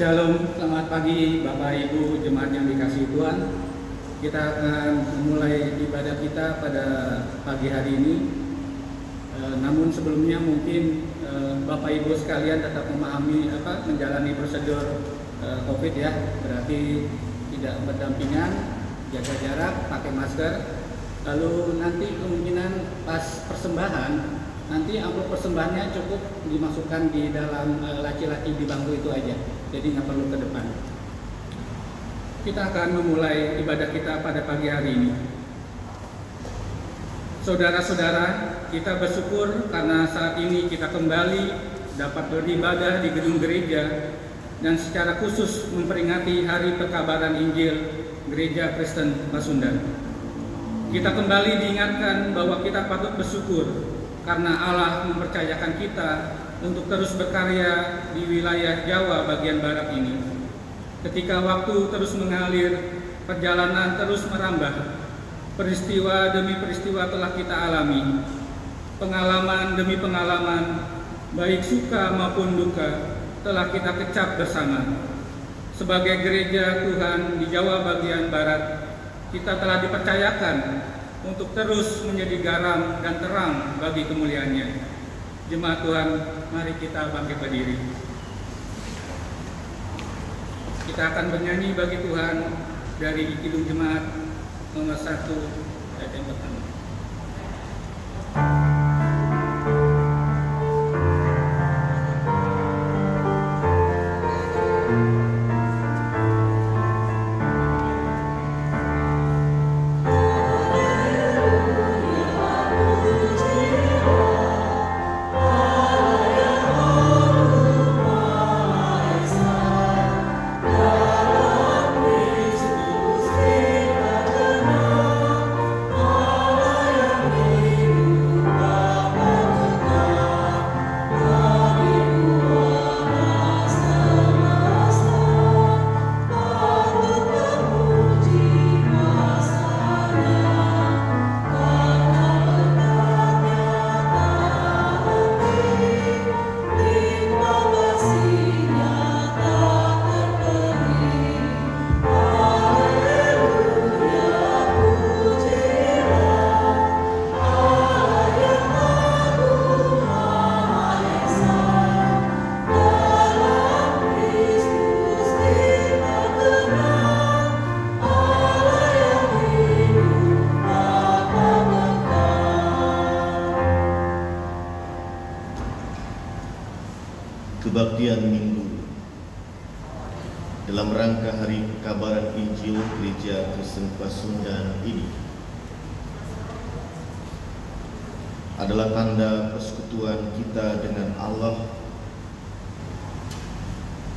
Shalom, selamat pagi Bapak Ibu jemaat yang dikasihi Tuhan. Kita akan memulai ibadah kita pada pagi hari ini. Namun sebelumnya mungkin Bapak Ibu sekalian tetap memahami menjalani prosedur COVID ya. Berarti tidak berdampingan, jaga jarak, pakai masker. Lalu nanti kemungkinan pas persembahan, nanti amplop persembahannya cukup dimasukkan di dalam laci-laci di bangku itu aja. Jadi nggak perlu ke depan. Kita akan memulai ibadah kita pada pagi hari ini. Saudara-saudara, kita bersyukur karena saat ini kita kembali dapat beribadah di gedung gereja dan secara khusus memperingati Hari Perkabaran Injil Gereja Kristen Pasundan. Kita kembali diingatkan bahwa kita patut bersyukur karena Allah mempercayakan kita untuk terus berkarya di wilayah Jawa bagian barat ini. Ketika waktu terus mengalir, perjalanan terus merambah, peristiwa demi peristiwa telah kita alami. Pengalaman demi pengalaman, baik suka maupun duka, telah kita kecap bersama. Sebagai gereja Tuhan di Jawa bagian barat, kita telah dipercayakan untuk terus menjadi garam dan terang bagi kemuliaan-Nya. Jemaat Tuhan, mari kita bangkit berdiri. Kita akan bernyanyi bagi Tuhan dari Kidung Jemaat nomor 1 ayat yang pertama. Kebaktian Minggu dalam rangka Hari Perkabaran Injil Gereja Kristen Pasundan ini adalah tanda persekutuan kita dengan Allah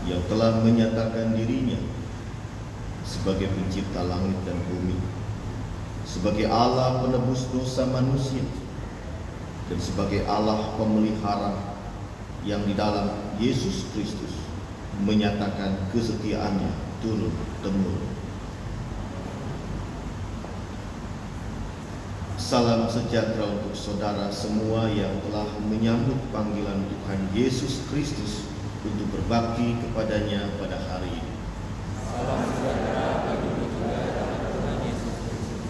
yang telah menyatakan dirinya sebagai pencipta langit dan bumi, sebagai Allah penebus dosa manusia, dan sebagai Allah pemelihara yang di dalam Yesus Kristus menyatakan kesetiaannya turun-temurun. Salam sejahtera untuk saudara semua yang telah menyambut panggilan Tuhan Yesus Kristus untuk berbakti kepadanya pada hari ini. Salam sejahtera bagi kita dalam Tuhan Yesus Kristus.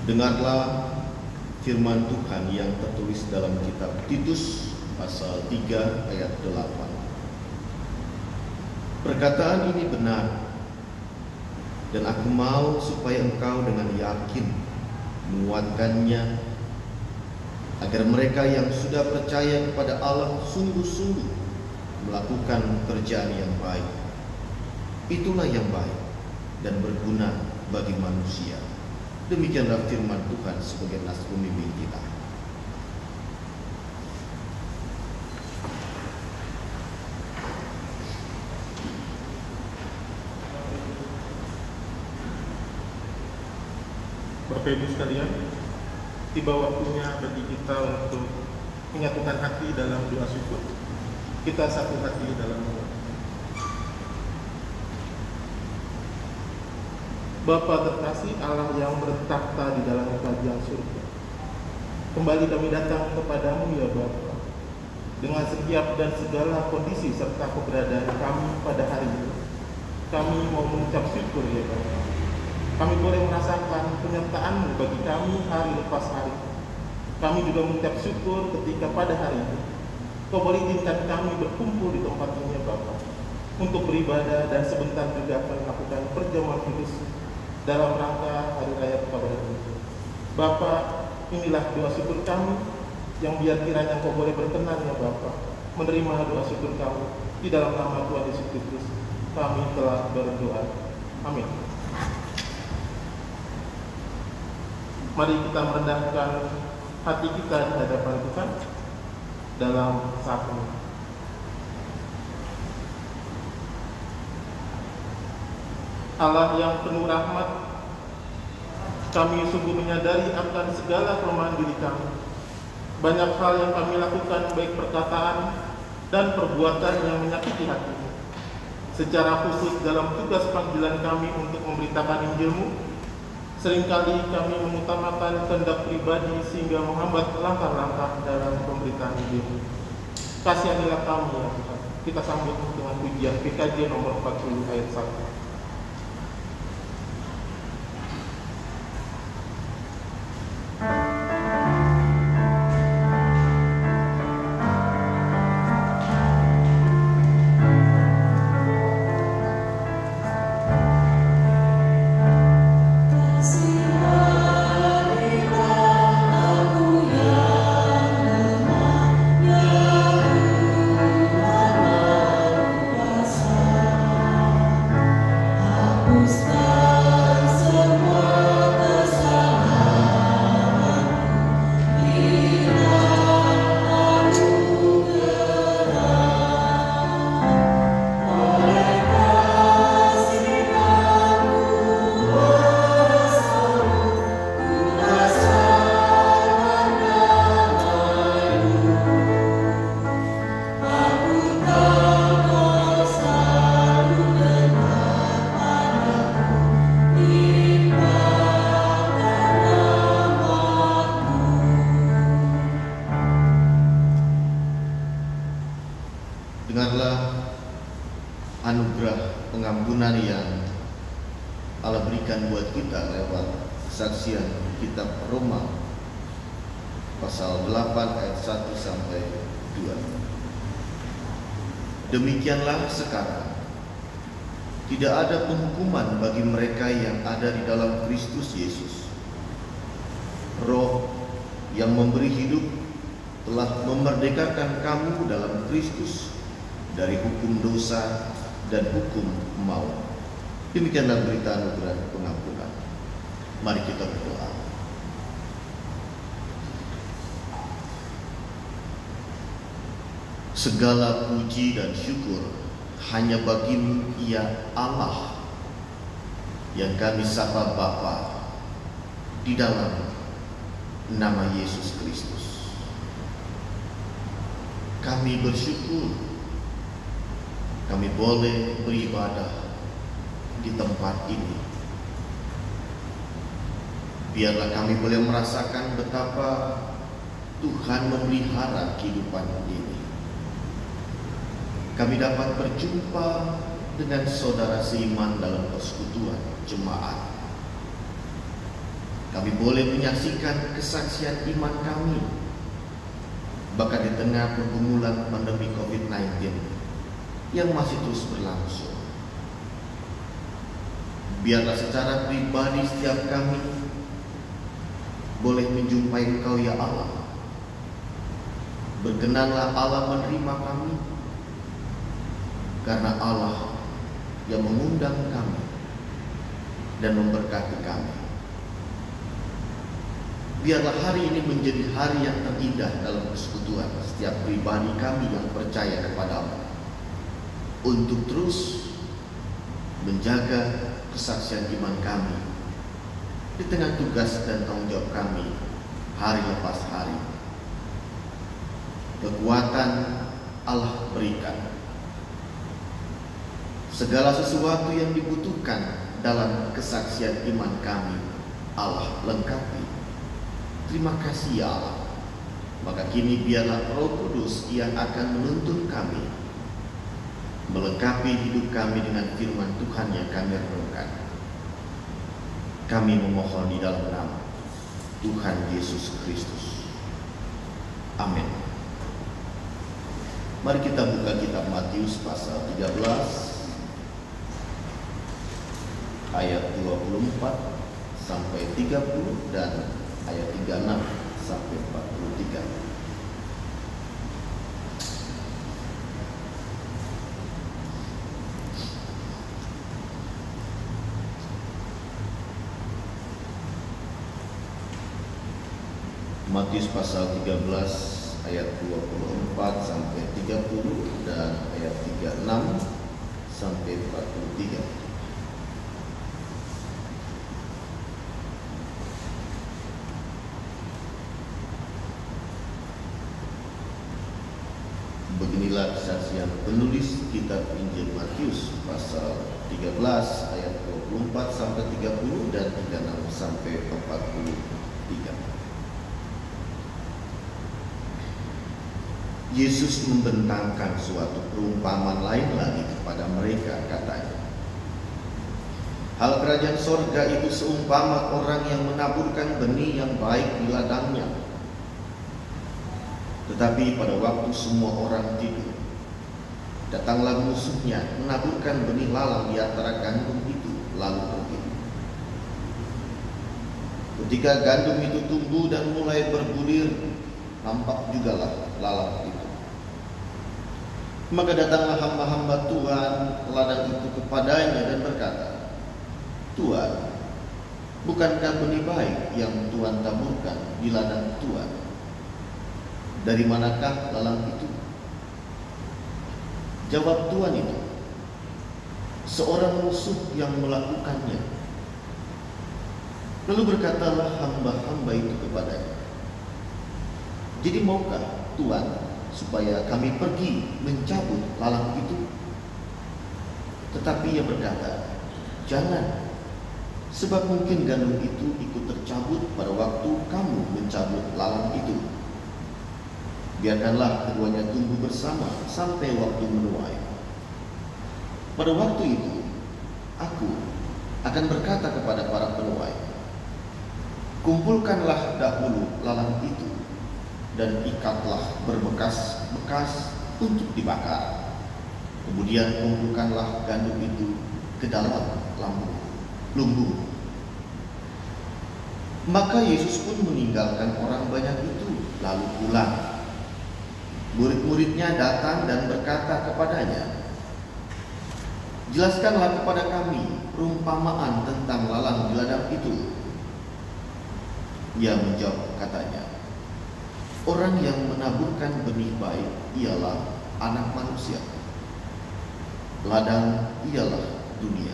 Dengarlah firman Tuhan yang tertulis dalam kitab Titus pasal 3 ayat 8. Perkataan ini benar, dan aku mau supaya engkau dengan yakin menguatkannya, agar mereka yang sudah percaya kepada Allah sungguh-sungguh melakukan pekerjaan yang baik. Itulah yang baik dan berguna bagi manusia. Demikianlah firman Tuhan sebagai nas pembimbing kita. Bapak Ibu sekalian, tiba waktunya bagi kita untuk menyatukan hati dalam doa syukur. Kita satu hati dalam doa. Bapa terkasih, Allah yang bertakhta di dalam kerajaan surga, kembali kami datang kepadamu ya Bapa, dengan setiap dan segala kondisi serta keberadaan kami pada hari ini. Kami mau mengucap syukur ya Bapa. Kami boleh merasakan penyertaan-Mu bagi kami hari lepas hari. Kami juga mengucap syukur ketika pada hari ini Kau boleh izinkan kami berkumpul di tempat ini ya Bapa, untuk beribadah dan sebentar juga melakukan perjamuan kudus dalam rangka Hari Raya Pekabaran Injil. Bapa, inilah doa syukur kami yang biar kiranya Kau boleh berkenan ya Bapa, menerima doa syukur kami di dalam nama Tuhan Yesus Kristus. Kami telah berdoa. Amin. Mari kita merendahkan hati kita di hadapan Tuhan dalam saat ini. Allah yang penuh rahmat, kami sungguh menyadari akan segala kelemahan diri kami. Banyak hal yang kami lakukan, baik perkataan dan perbuatan yang menyakiti hati-Mu. Secara khusus dalam tugas panggilan kami untuk memberitakan Injil-Mu, seringkali kami mengutamakan kehendak pribadi sehingga menghambat langkah-langkah dalam pemberitaan Injil-Mu. Kasihanilah kami ya Tuhan. Kita sambut dengan pujian PKJ nomor 40 ayat 1. Dengarlah anugerah pengampunan yang Allah berikan buat kita lewat kesaksian kitab Roma pasal 8 ayat 1 sampai 2. Demikianlah sekarang tidak ada penghukuman bagi mereka yang ada di dalam Kristus Yesus. Roh yang memberi hidup telah memerdekakan kamu dalam Kristus dari hukum dosa dan hukum maut. Demikianlah berita anugerah pengampunan. Mari kita berdoa. Segala puji dan syukur hanya bagi-Mu ya Allah, yang kami sapa Bapa di dalam nama Yesus Kristus. Kami bersyukur kami boleh beribadah di tempat ini. Biarlah kami boleh merasakan betapa Tuhan memelihara kehidupan ini. Kami dapat berjumpa dengan saudara seiman dalam persekutuan jemaat. Kami boleh menyaksikan kesaksian iman kami, bahkan di tengah pergumulan pandemi COVID-19 yang masih terus berlangsung. Biarlah secara pribadi setiap kami boleh menjumpai Engkau ya Allah. Berkenanlah Allah menerima kami, karena Allah yang mengundang kami dan memberkati kami. Biarlah hari ini menjadi hari yang terindah dalam persekutuan setiap pribadi kami yang percaya kepada-Mu, untuk terus menjaga kesaksian iman kami di tengah tugas dan tanggung jawab kami hari lepas hari. Kekuatan Allah berikan. Segala sesuatu yang dibutuhkan dalam kesaksian iman kami Allah lengkapi. Terima kasih ya Allah. Maka kini biarlah Roh Kudus yang akan menuntun kami, melengkapi hidup kami dengan firman Tuhan yang kami renungkan. Kami memohon di dalam nama Tuhan Yesus Kristus. Amin. Mari kita buka kitab Matius pasal 13 ayat 24 sampai 30 dan ayat 36 sampai 43. Matius pasal 13 ayat 24 sampai 30 dan ayat 36 sampai 43. Beginilah kesaksian penulis kitab Injil Matius pasal 13 ayat 24 sampai 30 dan 36 sampai 43. Yesus membentangkan suatu perumpamaan lain lagi kepada mereka, katanya, hal kerajaan sorga itu seumpama orang yang menaburkan benih yang baik di ladangnya. Tetapi pada waktu semua orang tidur, datanglah musuhnya menaburkan benih lalang di antara gandum itu, lalu pergi. Ketika gandum itu tumbuh dan mulai berbulir, nampak jugalah lalang itu. Maka datanglah hamba-hamba Tuhan ladang itu kepadanya dan berkata, Tuhan, bukankah benih baik yang Tuhan taburkan di ladang Tuhan? Dari manakah lalang itu? Jawab Tuhan itu, seorang musuh yang melakukannya. Lalu berkatalah hamba-hamba itu kepadanya, jadi maukah Tuhan supaya kami pergi mencabut lalang itu? Tetapi ia berkata, jangan, sebab mungkin gandum itu ikut tercabut pada waktu kamu mencabut lalang itu. Biarkanlah keduanya tumbuh bersama sampai waktu menuai. Pada waktu itu, aku akan berkata kepada para penuai, kumpulkanlah dahulu lalang itu dan ikatlah berbekas-bekas untuk dibakar. Kemudian kumpulkanlah gandum itu ke dalam lumbung. Maka Yesus pun meninggalkan orang banyak itu, lalu pulang. Murid-muridnya datang dan berkata kepadanya, jelaskanlah kepada kami perumpamaan tentang lalang di ladang itu. Ia menjawab, katanya, orang yang menaburkan benih baik ialah Anak Manusia. Ladang ialah dunia.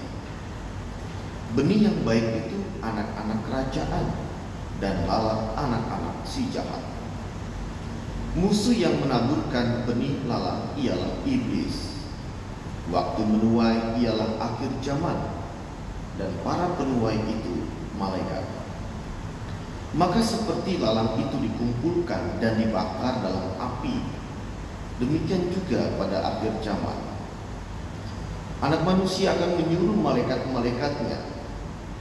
Benih yang baik itu anak-anak kerajaan, dan lalang anak-anak si jahat. Musuh yang menaburkan benih lalang ialah iblis. Waktu menuai ialah akhir zaman, dan para penuai itu malaikat. Maka seperti lalang itu dikumpulkan dan dibakar dalam api, demikian juga pada akhir zaman. Anak Manusia akan menyuruh malaikat-malaikatnya,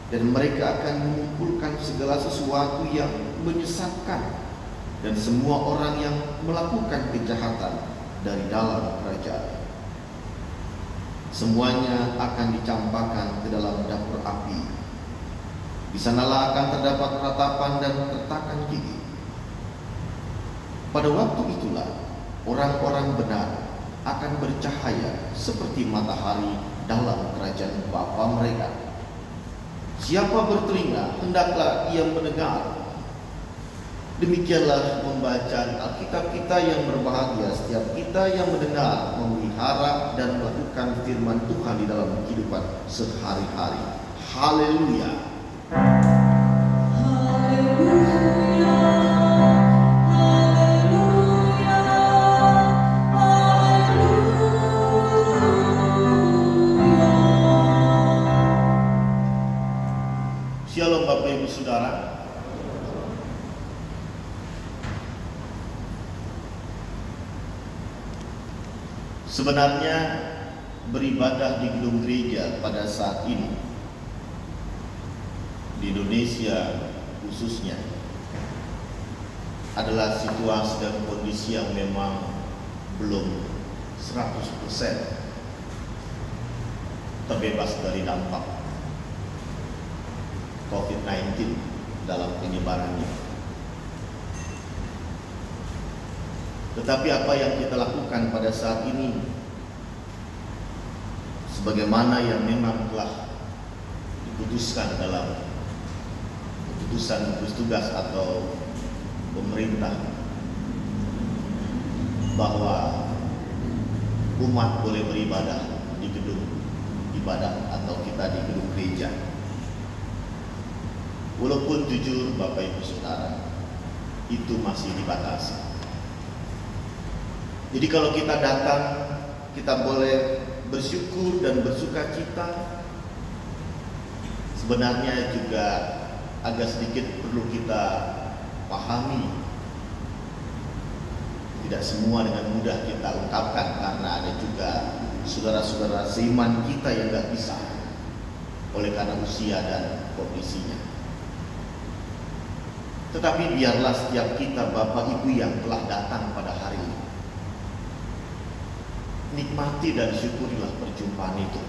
dan mereka akan mengumpulkan segala sesuatu yang menyesatkan dan semua orang yang melakukan kejahatan dari dalam kerajaan. Semuanya akan dicampakkan ke dalam dapur api. Di sanalah akan terdapat ratapan dan kertakan gigi. Pada waktu itulah orang-orang benar akan bercahaya seperti matahari dalam kerajaan Bapa mereka. Siapa bertelinga, hendaklah ia mendengar. Demikianlah pembacaan Alkitab kita yang berbahagia setiap kita yang mendengar, memelihara dan melakukan firman Tuhan di dalam kehidupan sehari-hari. Haleluya. Shalom Bapak Ibu Saudara. Sebenarnya beribadah di gedung gereja pada saat ini di Indonesia khususnya adalah situasi dan kondisi yang memang belum 100% terbebas dari dampak COVID-19 dalam penyebarannya. Tetapi apa yang kita lakukan pada saat ini, sebagaimana yang memang telah diputuskan dalam keputusan gugus tugas atau pemerintah, bahwa umat boleh beribadah di gedung ibadah atau kita di gedung gereja. Walaupun jujur Bapak Ibu Saudara, itu masih dibatasi. Jadi kalau kita datang, kita boleh bersyukur dan bersuka cita. Sebenarnya juga agak sedikit perlu kita pahami, tidak semua dengan mudah kita ungkapkan, karena ada juga saudara-saudara seiman kita yang gak bisa oleh karena usia dan kondisinya. Tetapi biarlah setiap kita, Bapak Ibu yang telah datang pada hari ini, nikmati dan syukurilah perjumpaan itu.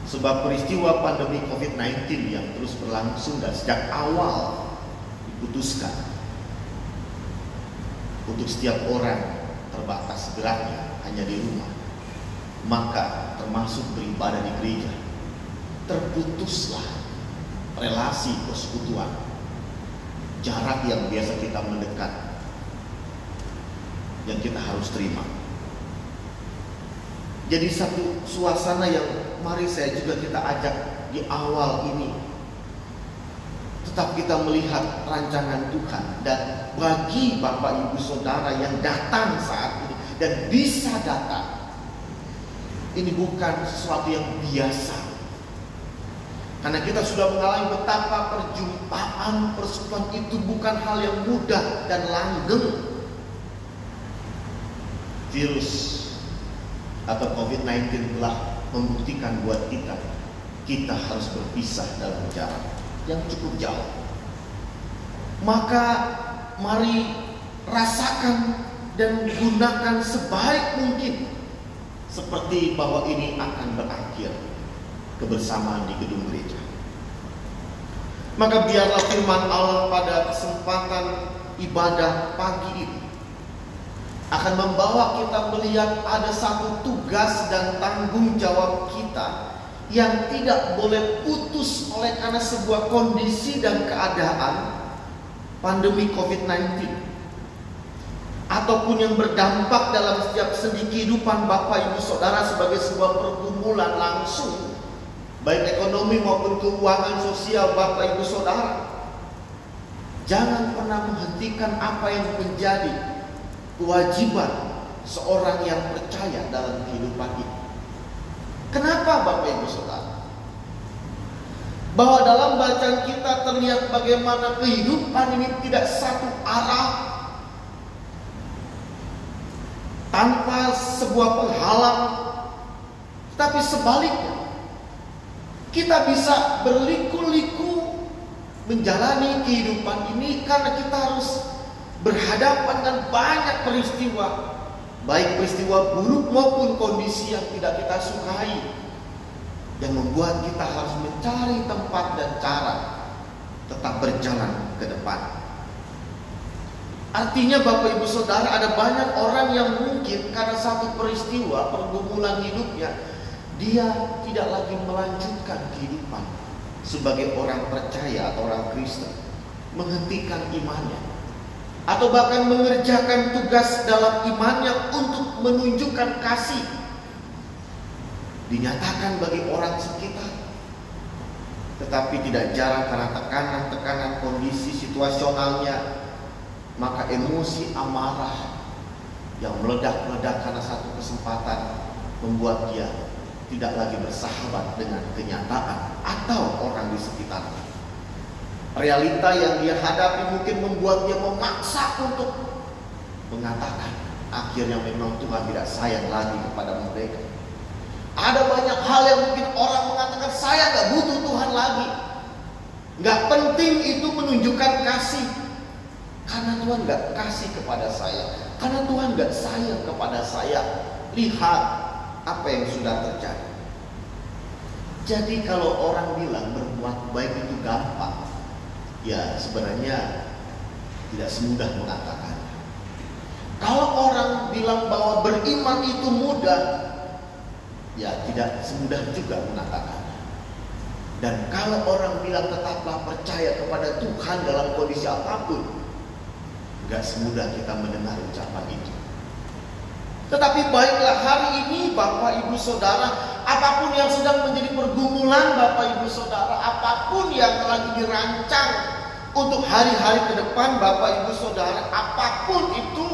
Sebab peristiwa pandemi COVID-19 yang terus berlangsung dan sejak awal diputuskan untuk setiap orang terbatas geraknya hanya di rumah, maka termasuk beribadah di gereja, terputuslah relasi persekutuan, jarak yang biasa kita mendekat, yang kita harus terima. Jadi satu suasana yang mari saya juga kita ajak di awal ini, tetap kita melihat rancangan Tuhan. Dan bagi Bapak Ibu Saudara yang datang saat ini dan bisa datang, ini bukan sesuatu yang biasa, karena kita sudah mengalami betapa perjumpaan persekutuan itu bukan hal yang mudah dan langgeng. Virus atau COVID-19 telah membuktikan buat kita harus berpisah dalam jarak yang cukup jauh. Maka mari rasakan dan gunakan sebaik mungkin, seperti bahwa ini akan berakhir kebersamaan di gedung gereja. Maka biarlah firman Allah pada kesempatan ibadah pagi ini akan membawa kita melihat ada satu tugas dan tanggung jawab kita yang tidak boleh putus oleh karena sebuah kondisi dan keadaan pandemi COVID-19, ataupun yang berdampak dalam setiap sendi kehidupan Bapak Ibu Saudara sebagai sebuah pergumulan langsung, baik ekonomi maupun keuangan sosial Bapak Ibu Saudara. Jangan pernah menghentikan apa yang menjadi kewajiban seorang yang percaya dalam kehidupan ini. Kenapa Bapak Ibu Saudara? Bahwa dalam bacaan kita terlihat bagaimana kehidupan ini tidak satu arah, tanpa sebuah penghalang, tapi sebaliknya kita bisa berliku-liku menjalani kehidupan ini karena kita harus berhadapan dengan banyak peristiwa, baik peristiwa buruk maupun kondisi yang tidak kita sukai, yang membuat kita harus mencari tempat dan cara tetap berjalan ke depan. Artinya Bapak Ibu Saudara, ada banyak orang yang mungkin karena satu peristiwa pergumulan hidupnya, dia tidak lagi melanjutkan kehidupan sebagai orang percaya atau orang Kristen, menghentikan imannya, atau bahkan mengerjakan tugas dalam imannya untuk menunjukkan kasih, dinyatakan bagi orang sekitar. Tetapi tidak jarang karena tekanan-tekanan kondisi situasionalnya, maka emosi amarah yang meledak-meledak karena satu kesempatan membuat dia tidak lagi bersahabat dengan kenyataan atau orang di sekitarnya. Realita yang dia hadapi mungkin membuat dia memaksa untuk mengatakan akhirnya memang Tuhan tidak sayang lagi kepada mereka. Ada banyak hal yang mungkin orang mengatakan saya gak butuh Tuhan lagi. Gak penting itu menunjukkan kasih, karena Tuhan gak kasih kepada saya, karena Tuhan gak sayang kepada saya. Lihat apa yang sudah terjadi. Jadi kalau orang bilang berbuat baik itu gampang, ya sebenarnya tidak semudah mengatakan. Kalau orang bilang bahwa beriman itu mudah, ya tidak semudah juga mengatakan. Dan kalau orang bilang tetaplah percaya kepada Tuhan dalam kondisi apapun, gak semudah kita mendengar ucapan itu. Tetapi baiklah hari ini Bapak Ibu Saudara, apapun yang sedang menjadi pergumulan Bapak Ibu Saudara, apapun yang lagi dirancang untuk hari-hari ke depan Bapak Ibu Saudara, apapun itu,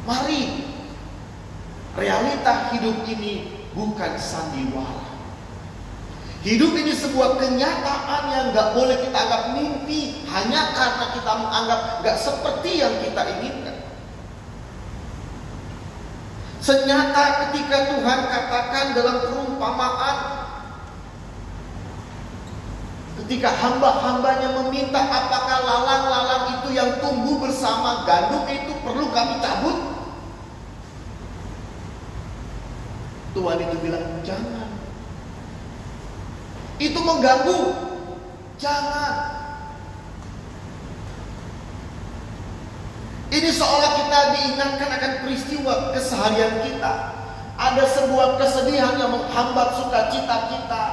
mari, realita hidup ini bukan sandiwara. Hidup ini sebuah kenyataan yang gak boleh kita anggap mimpi hanya karena kita menganggap gak seperti yang kita inginkan. Senyata ketika Tuhan katakan dalam perumpamaan, ketika hamba-hambanya meminta apakah lalang-lalang itu yang tumbuh bersama gandum itu perlu kami cabut, Tuhan itu bilang jangan. Itu mengganggu, jangan. Ini seolah kita diingatkan akan peristiwa keseharian kita. Ada sebuah kesedihan yang menghambat sukacita kita.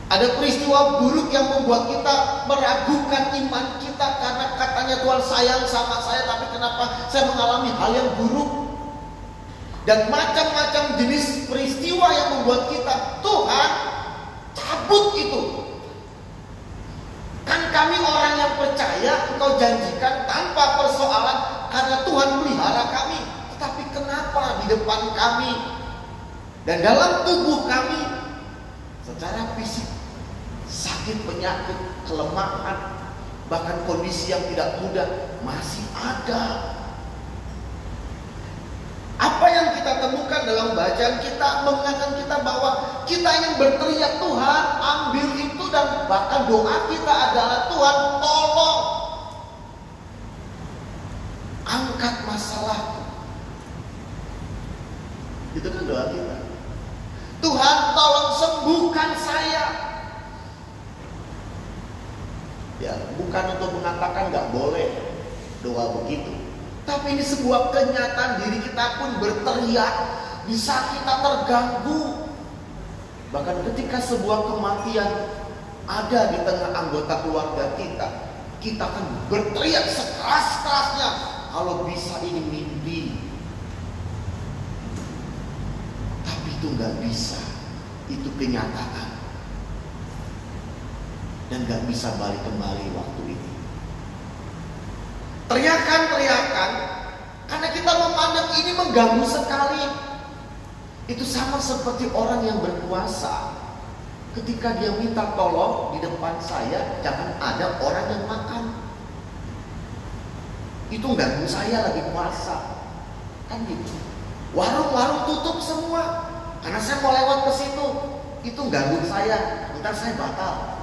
Ada peristiwa buruk yang membuat kita meragukan iman kita, karena katanya Tuhan sayang sama saya, tapi kenapa saya mengalami hal yang buruk? Dan macam-macam jenis peristiwa yang membuat kita, Tuhan cabut itu. Kan kami orang yang percaya, Engkau janjikan tanpa persoalan, karena Tuhan melihara kami. Tetapi kenapa di depan kami dan dalam tubuh kami secara fisik sakit, penyakit, kelemahan, bahkan kondisi yang tidak mudah masih ada. Apa yang kita temukan dalam bacaan kita mengingatkan kita bahwa kita ingin berteriak, Tuhan ambil itu, dan bahkan doa kita adalah Tuhan tolong angkat masalahku. Itu kan doa kita. Tuhan tolong sembuhkan saya. Ya, bukan untuk mengatakan gak boleh doa begitu, tapi ini sebuah kenyataan diri kita pun berteriak di saat kita terganggu. Bahkan ketika sebuah kematian ada di tengah anggota keluarga kita, kita akan berteriak sekeras-kerasnya, kalau bisa ini mimpi. Tapi itu gak bisa, itu kenyataan. Dan gak bisa balik kembali waktu itu. Teriakan-teriakan karena kita memandang ini mengganggu sekali. Itu sama seperti orang yang berpuasa. Ketika dia minta tolong di depan saya, jangan ada orang yang makan. Itu ganggu saya lagi puasa. Kan gitu. Warung-warung tutup semua karena saya mau lewat ke situ. Itu ganggu saya. Ntar saya batal.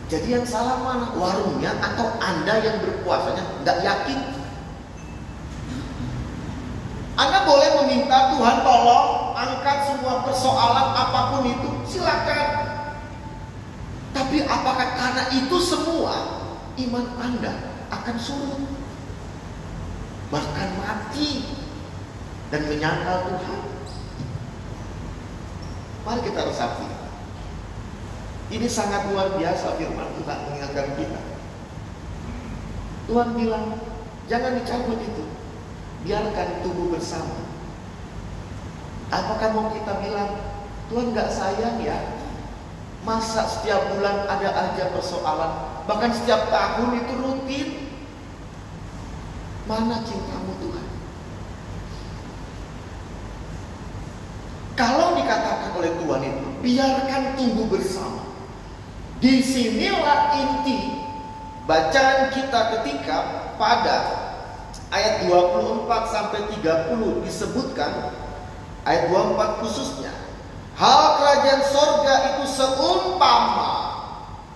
Jadi yang salah mana? Warungnya atau Anda yang berpuasanya tidak yakin? Anda boleh meminta Tuhan tolong angkat semua persoalan apapun itu, silakan. Tapi apakah karena itu semua iman Anda akan surut, bahkan mati dan menyangkal Tuhan? Mari kita resapi. Ini sangat luar biasa firman Tuhan mengingatkan kita. Tuhan bilang, jangan dicabut itu, biarkan tumbuh bersama. Apakah mau kita bilang, Tuhan gak sayang ya? Masa setiap bulan ada aja persoalan, bahkan setiap tahun itu rutin? Mana cintamu Tuhan? Kalau dikatakan oleh Tuhan itu, biarkan tumbuh bersama. Disinilah inti Bacaan kita ketika pada ayat 24 sampai 30 disebutkan, ayat 24 khususnya, hal kerajaan sorga itu seumpama,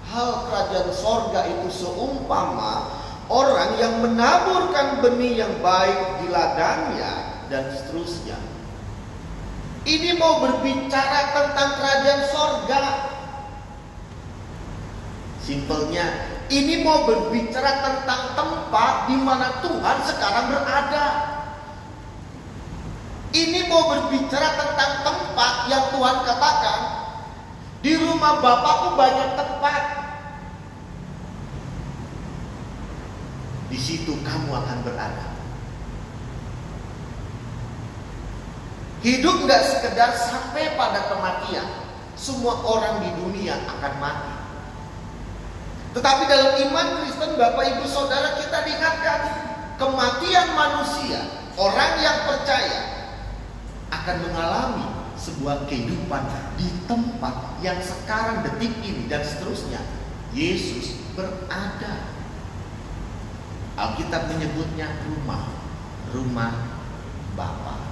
hal kerajaan sorga itu seumpama orang yang menaburkan benih yang baik di ladangnya, dan seterusnya. Ini mau berbicara tentang kerajaan sorga. Simpelnya, ini mau berbicara tentang tempat di mana Tuhan sekarang berada. Ini mau berbicara tentang tempat yang Tuhan katakan, di rumah Bapakku banyak tempat. Di situ kamu akan berada. Hidup gak sekedar sampai pada kematian. Semua orang di dunia akan mati. Tetapi dalam iman Kristen, Bapak Ibu Saudara, kita diingatkan kematian manusia, orang yang percaya akan mengalami sebuah kehidupan di tempat yang sekarang, detik ini, dan seterusnya Yesus berada. Alkitab menyebutnya rumah Bapa.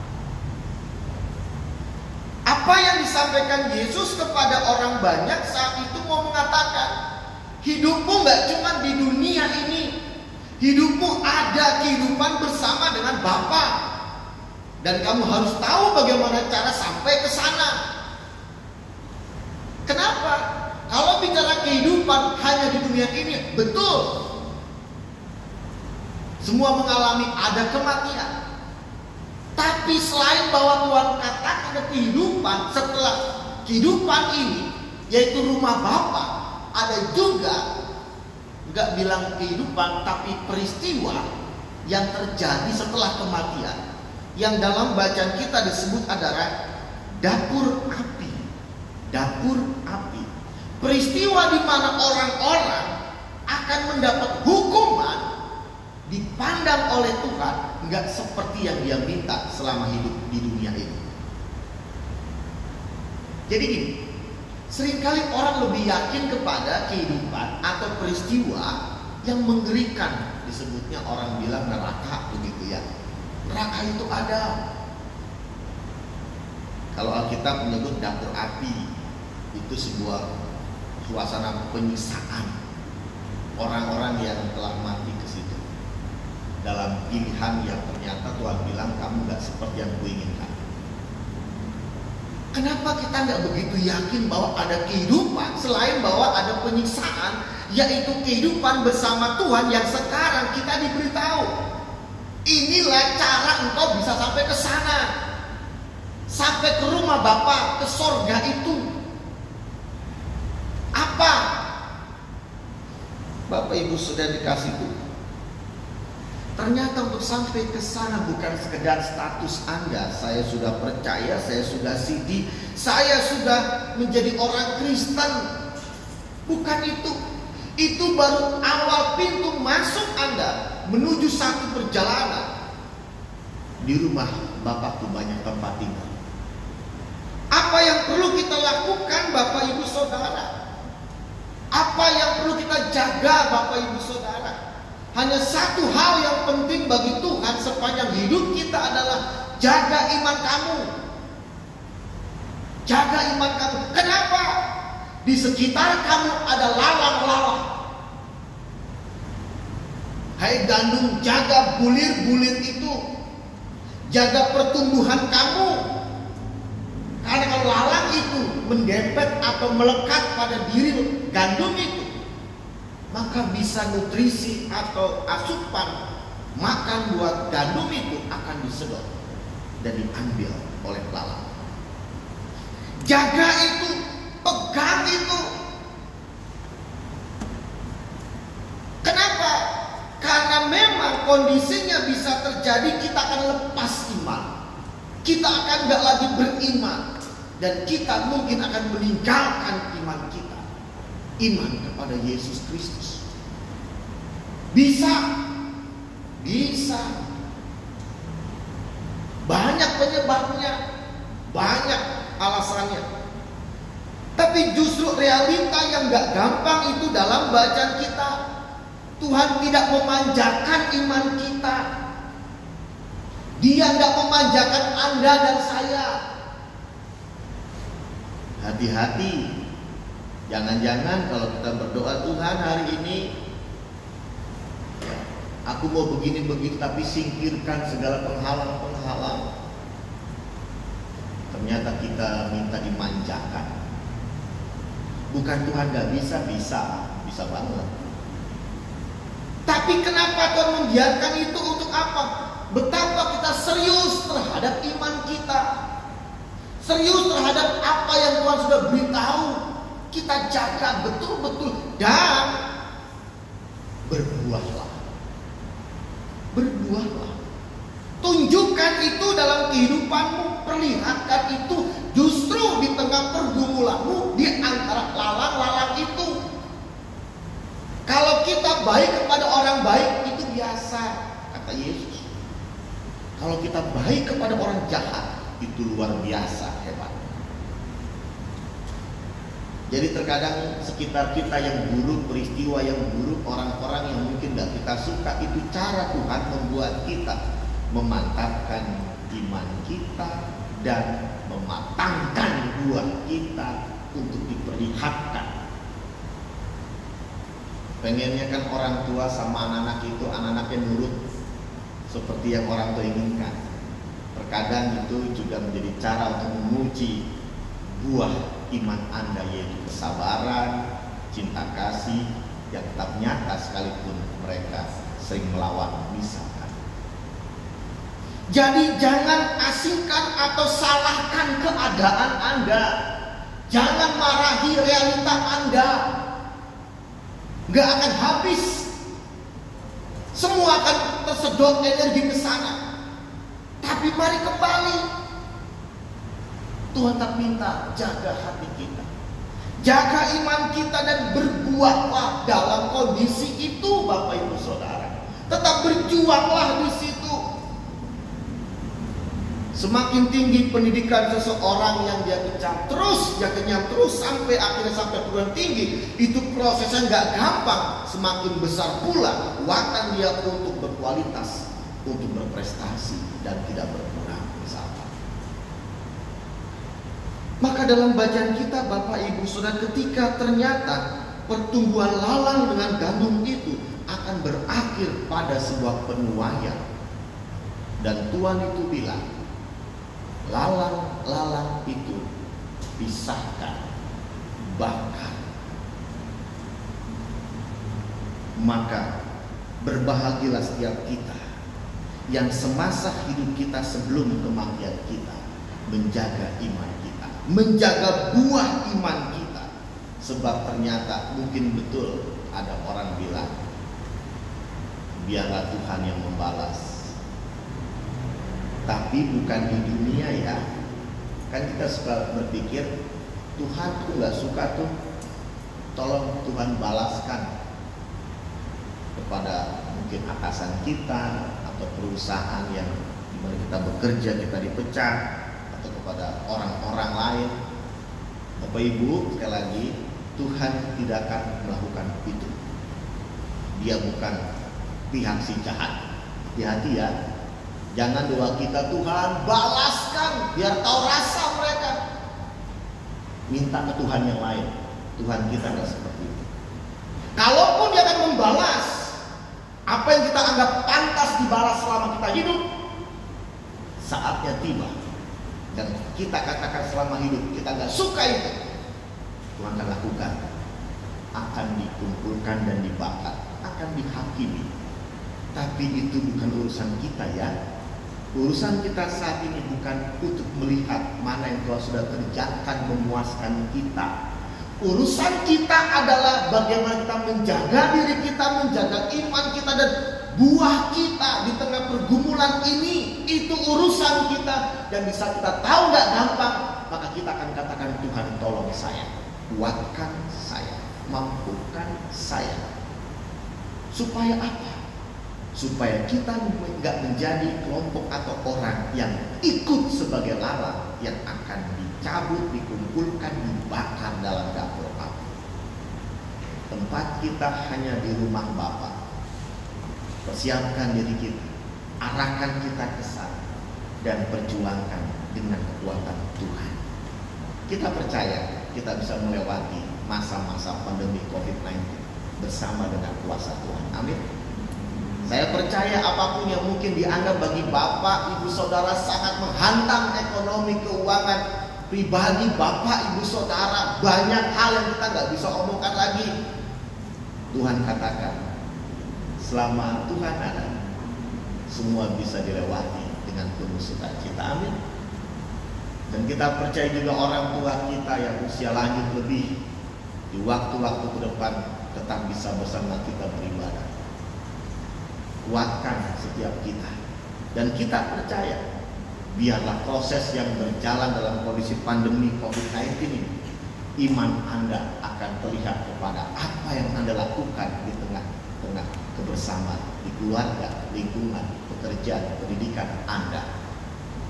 Apa yang disampaikan Yesus kepada orang banyak saat itu mau mengatakan, hidupmu gak cuma di dunia ini, hidupmu ada kehidupan bersama dengan Bapa. Dan kamu harus tahu bagaimana cara sampai ke sana. Kenapa? Kalau bicara kehidupan hanya di dunia ini, betul. Semua mengalami ada kematian. Tapi selain bahwa Tuhan katakan ada kehidupan setelah kehidupan ini, yaitu rumah Bapa, ada juga, enggak bilang kehidupan, tapi peristiwa yang terjadi setelah kematian, yang dalam bacaan kita disebut adalah dapur api. Dapur api. Peristiwa di mana orang-orang akan mendapat hukuman dipandang oleh Tuhan nggak seperti yang dia minta selama hidup di dunia ini. Jadi gini, seringkali orang lebih yakin kepada kehidupan atau peristiwa yang mengerikan. Disebutnya orang bilang neraka, begitu ya. Neraka itu ada. Kalau Alkitab menyebut dapur api, itu sebuah suasana penyiksaan orang-orang yang telah mati ke situ dalam pilihan yang ternyata Tuhan bilang kamu gak seperti yang kuinginkan. Kenapa kita gak begitu yakin bahwa ada kehidupan selain bahwa ada penyiksaan, yaitu kehidupan bersama Tuhan yang sekarang kita diberitahu. Inilah cara engkau bisa sampai ke sana, sampai ke rumah Bapa, ke sorga itu. Apa? Bapak Ibu sudah dikasihku, ternyata untuk sampai ke sana bukan sekedar status Anda, saya sudah percaya, saya sudah CD, saya sudah menjadi orang Kristen. Bukan itu. Itu baru awal pintu masuk Anda menuju satu perjalanan. Di rumah Bapakku banyak tempat tinggal. Apa yang perlu kita lakukan, Bapak Ibu Saudara? Apa yang perlu kita jaga, Bapak Ibu Saudara? Hanya satu hal yang penting bagi Tuhan sepanjang hidup kita adalah jaga iman kamu. Jaga iman kamu. Kenapa? Di sekitar kamu ada lalang-lalang. Hai gandum, jaga bulir-bulir itu. Jaga pertumbuhan kamu. Karena kalau lalang itu mendempet atau melekat pada diri gandum itu, maka bisa nutrisi atau asupan makan buat gandum itu akan disedot dan diambil oleh lalang. Jaga itu, pegang itu. Kenapa? Karena memang kondisinya bisa terjadi kita akan lepas iman. Kita akan gak lagi beriman. Dan kita mungkin akan meninggalkan iman kita. Iman kepada Yesus Kristus. Bisa. Bisa. Banyak penyebabnya. Banyak alasannya. Tapi justru realita yang gak gampang itu dalam bacaan kita. Tuhan tidak memanjakan iman kita. Dia nggak memanjakan Anda dan saya. Hati-hati. Jangan-jangan kalau kita berdoa, Tuhan hari ini aku mau begini begitu, tapi singkirkan segala penghalang-penghalang. Ternyata kita minta dimanjakan. Bukan Tuhan gak bisa, bisa banget. Tapi kenapa Tuhan membiarkan itu, untuk apa? Betapa kita serius terhadap iman kita, serius terhadap apa yang Tuhan sudah beritahu. Kita jaga betul-betul dan berbuahlah. Berbuahlah. Tunjukkan itu dalam kehidupanmu. Perlihatkan itu justru di tengah pergumulanmu, di antara lalang-lalang itu. Kalau kita baik kepada orang baik, itu biasa, kata Yesus. Kalau kita baik kepada orang jahat, itu luar biasa hebat. Jadi terkadang sekitar kita yang buruk, peristiwa yang buruk, orang-orang yang mungkin gak kita suka, itu cara Tuhan membuat kita memantapkan iman kita dan mematangkan buah kita untuk diperlihatkan. Pengennya kan orang tua sama anak-anak itu, anak-anaknya nurut seperti yang orang tua inginkan. Terkadang itu juga menjadi cara untuk menguji buah iman Anda, yaitu kesabaran, cinta kasih yang tetap nyata sekalipun mereka sering melawan misalkan. Jadi jangan asingkan atau salahkan keadaan Anda. Jangan marahi realita Anda. Gak akan habis. Semua akan tersedot energi ke sana. Tapi mari kembali. Tuhan tak minta, jaga hati kita, jaga iman kita, dan berbuahlah dalam kondisi itu, Bapak Ibu Saudara. Tetap berjuanglah di situ. Semakin tinggi pendidikan seseorang yang dia kenyang terus sampai akhirnya sampai perguruan tinggi, itu prosesnya nggak gampang. Semakin besar pula kekuatan dia untuk berkualitas, untuk berprestasi dan tidak berkurang misalkan. Maka dalam bacaan kita, Bapak Ibu Saudara, ketika ternyata pertumbuhan lalang dengan gandum itu akan berakhir pada sebuah penuaian, dan Tuhan itu bilang, lalang-lalang itu pisahkan, bakar. Maka berbahagialah setiap kita yang semasa hidup kita sebelum kematian kita menjaga iman kita, menjaga buah iman kita. Sebab ternyata mungkin betul ada orang bilang, biarlah Tuhan yang membalas. Tapi bukan di dunia ya. Kan kita suka berpikir, Tuhan tuh gak suka tuh, tolong Tuhan balaskan kepada mungkin atasan kita atau perusahaan yang dimana kita bekerja, kita dipecat, atau kepada orang-orang lain. Bapak Ibu, sekali lagi, Tuhan tidak akan melakukan itu. Dia bukan pihak si jahat. Hati-hati ya. Jangan doa kita, Tuhan balaskan biar tahu rasa mereka. Minta ke Tuhan yang lain. Tuhan kita tidak seperti itu. Kalaupun dia akan membalas apa yang kita anggap pantas dibalas selama kita hidup, saatnya tiba dan kita katakan selama hidup kita nggak suka itu, Tuhan akan lakukan, akan dikumpulkan dan dibakar, akan dihakimi. Tapi itu bukan urusan kita ya. Urusan kita saat ini bukan untuk melihat mana yang Tuhan sudah kerjakan memuaskan kita. Urusan kita adalah bagaimana kita menjaga diri kita, menjaga iman kita dan buah kita di tengah pergumulan ini. Itu urusan kita. Dan bisa kita tahu gak gampang, maka kita akan katakan, Tuhan tolong saya, kuatkan saya, mampukan saya. Supaya apa? Supaya kita nggak menjadi kelompok atau orang yang ikut sebagai lalang yang akan dicabut, dikumpulkan, dibakar dalam dapur api. Tempat kita hanya di rumah Bapa, Persiapkan diri kita, arahkan kita ke sana, dan perjuangkan dengan kekuatan Tuhan. Kita percaya kita bisa melewati masa-masa pandemi COVID-19 bersama dengan kuasa Tuhan. Amin. Saya percaya apapun yang mungkin dianggap bagi Bapak, Ibu, Saudara sangat menghantam ekonomi, keuangan pribadi Bapak, Ibu, Saudara, banyak hal yang kita nggak bisa omongkan lagi. Tuhan katakan, selama Tuhan ada, semua bisa dilewati dengan penuh sukacita. Amin. Dan kita percaya juga orang tua kita yang usia lanjut lebih, di waktu-waktu ke depan tetap bisa bersama kita beribadah. Kuatkan setiap kita. Dan kita percaya, biarlah proses yang berjalan dalam kondisi pandemi COVID-19 ini, iman Anda akan terlihat kepada apa yang Anda lakukan di tengah-tengah kebersamaan, di keluarga, lingkungan, pekerjaan, pendidikan Anda.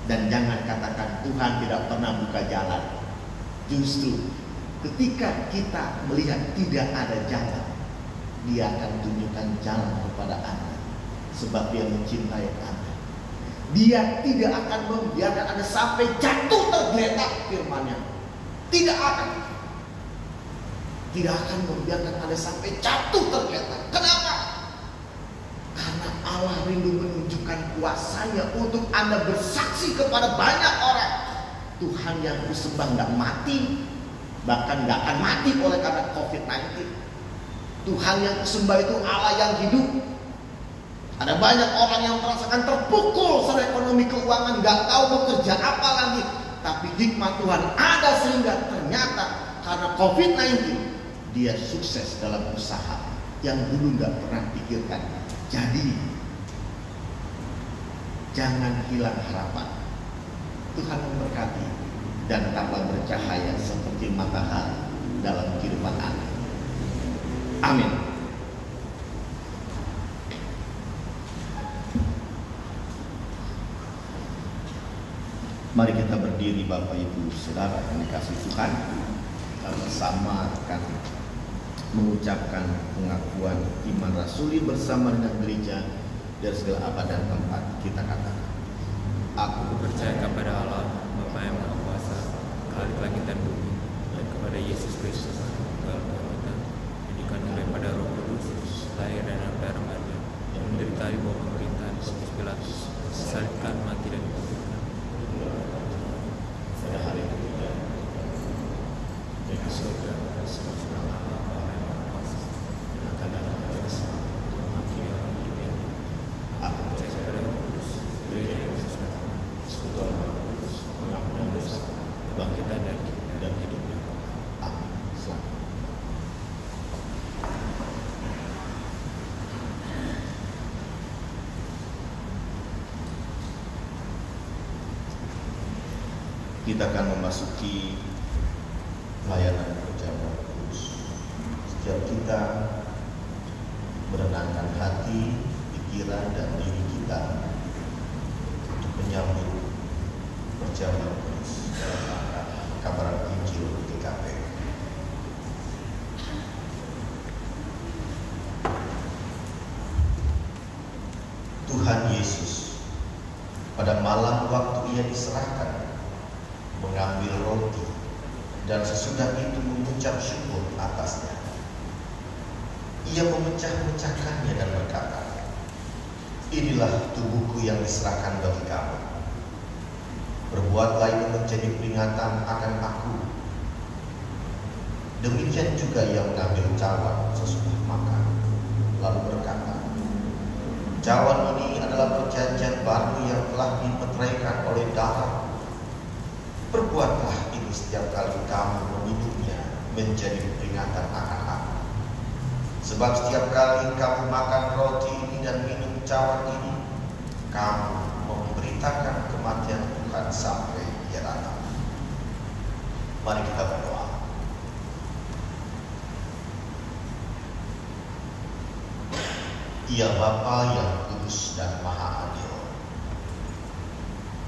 Dan jangan katakan Tuhan tidak pernah buka jalan. Justru ketika kita melihat tidak ada jalan, Dia akan tunjukkan jalan kepada Anda. Sebab Dia mencintai Anda. Dia tidak akan membiarkan Anda sampai jatuh tergeletak, firman-Nya. Tidak akan membiarkan Anda sampai jatuh tergeletak. Kenapa? Karena Allah rindu menunjukkan kuasa-Nya untuk Anda bersaksi kepada banyak orang. Tuhan yang kusembah nggak mati, bahkan nggak akan mati oleh karena COVID-19. Tuhan yang kusembah itu Allah yang hidup. Ada banyak orang yang merasakan terpukul secara ekonomi, keuangan, nggak tahu bekerja apa lagi. Tapi hikmat Tuhan ada sehingga ternyata karena COVID-19 dia sukses dalam usaha yang dulu nggak pernah pikirkan. Jadi jangan hilang harapan. Tuhan memberkati dan tetaplah bercahaya seperti matahari dalam kehidupan Anda. Amin. Mari kita berdiri Bapak Ibu Saudara yang dikasihi Tuhan. Kita bersama akan mengucapkan pengakuan iman rasuli bersama dengan gereja dari segala abad dan tempat. Kita katakan, aku percaya kepada Allah Bapa yang Maha Kuasa, Khalik langit dan bumi, dan kepada Yesus Kristus, Tuhan kita, yang dikandung daripada Roh Kudus, lahir dan darah Maria, yang menderita di bawah pemerintahan Pontius Pilatus, disalibkan, mati dan dikuburkan. pada hari ketiga Dari surga, surga Allah Bapa yang Maha Kuasa, dan akan datang pada saat mati orang hidup. aku Percaya kepada Roh Kudus, gereja yang bersatu, persekutuan Roh Kudus, pengampunan dosa, kebangkitan dan hidupnya. Amin. Selamat. Kita akan memasuki pelayanan perjamuan kudus. Setiap kita menenangkan hati, pikiran, dan diri kita untuk menyambut perjamuan kudus dalam rangka kabaran Injil GKP. Tuhan Yesus pada malam waktu Ia diserahkan mengambil roti dan sesudah itu mengucap syukur atasnya. Ia memecah-mecahkannya dan berkata, "Inilah tubuhku yang diserahkan bagi kamu. Berbuatlah itu menjadi peringatan akan aku." Demikian juga ia mengambil cawan sesudah makan, lalu berkata, "Cawan ini adalah perjanjian baru yang telah dimeteraikan oleh darah. Perbuatlah ini setiap kali kamu meminumnya menjadi peringatan akan aku. Sebab setiap kali kamu makan roti ini dan minum cawan ini, kamu memberitakan kematian Tuhan sampai Ia datang." Mari kita berdoa. Ya Bapa yang kudus dan maha adil,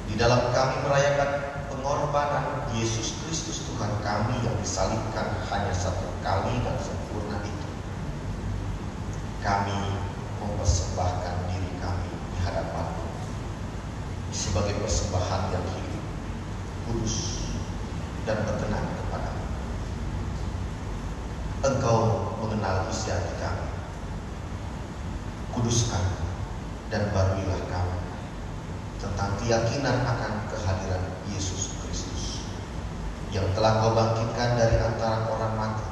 di dalam kami merayakan pengorbanan Yesus Kristus Tuhan kami yang disalibkan hanya satu kali dan sempurna itu, kami mempersembahkan diri kami di hadapan-Mu sebagai persembahan yang hidup, kudus, dan berkenan kepada-Mu. Engkau mengenal isi hati kami. Kuduskan dan baruilah kami tentang keyakinan akan kehadiran Yesus Kristus yang telah Kau bangkitkan dari antara orang mati,